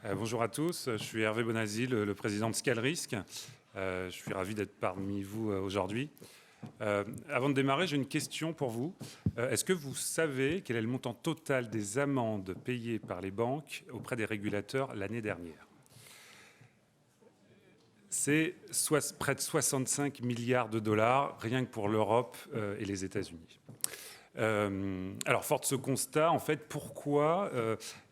Bonjour à tous, je suis Hervé Bonazzi, le président de Scalrisk. Je suis ravi d'être parmi vous aujourd'hui. Avant de démarrer, j'ai une question pour vous. Est-ce que vous savez quel est le montant total des amendes payées par les banques auprès des régulateurs l'année dernière? C'est près de 65 milliards de dollars, rien que pour l'Europe et les États-Unis. Alors, fort de ce constat, en fait, pourquoi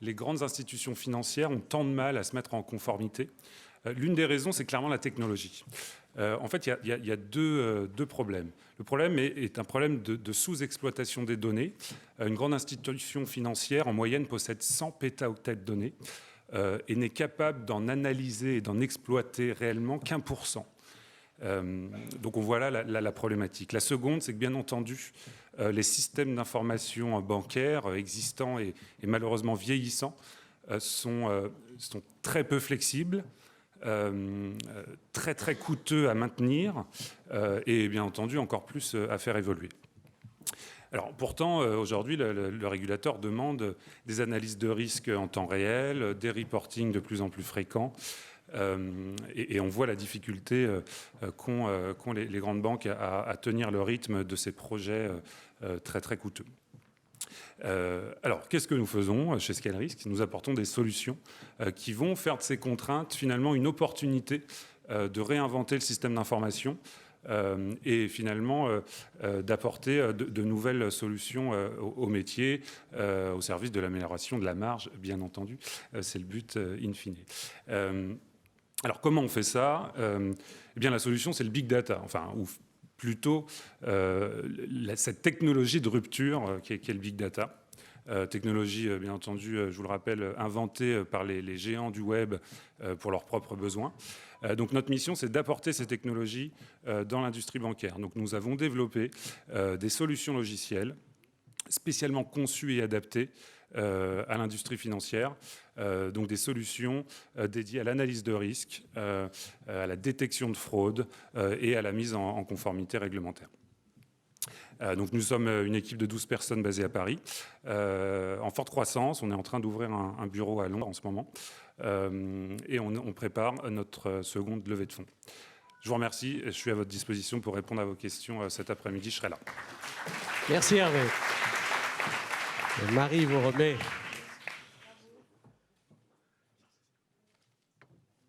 les grandes institutions financières ont tant de mal à se mettre en conformité? L'une des raisons, c'est clairement la technologie. En fait, il y a deux problèmes. Le problème est un problème de sous-exploitation des données. Une grande institution financière, en moyenne, possède 100 pétaoctets de données et n'est capable d'en analyser et d'en exploiter réellement qu'1%. Donc on voit là la problématique. La seconde, c'est que bien entendu, les systèmes d'information bancaires existants et malheureusement vieillissants sont très peu flexibles, très coûteux à maintenir et bien entendu encore plus à faire évoluer. Alors pourtant, aujourd'hui, le régulateur demande des analyses de risque en temps réel, des reportings de plus en plus fréquents. Et on voit la difficulté qu'ont les grandes banques à tenir le rythme de ces projets très coûteux. Alors, qu'est-ce que nous faisons chez Scalrisk? Nous apportons des solutions qui vont faire de ces contraintes finalement une opportunité de réinventer le système d'information et finalement d'apporter de nouvelles solutions au métier, au service de l'amélioration de la marge, bien entendu. C'est le but in fine. Alors, comment on fait ça? Eh bien, la solution, c'est le big data, enfin, ou plutôt cette technologie de rupture qui est le big data. Technologie, bien entendu, je vous le rappelle, inventée par les géants du web pour leurs propres besoins. Donc, notre mission, c'est d'apporter ces technologies dans l'industrie bancaire. Donc, nous avons développé des solutions logicielles spécialement conçues et adaptées à l'industrie financière, donc des solutions dédiées à l'analyse de risque, à la détection de fraude et à la mise en conformité réglementaire. Donc nous sommes une équipe de 12 personnes basée à Paris, en forte croissance. On est en train d'ouvrir un bureau à Londres en ce moment et on prépare notre seconde levée de fonds. Je vous remercie et je suis à votre disposition pour répondre à vos questions cet après-midi. Je serai là. Merci Hervé. Marie vous remet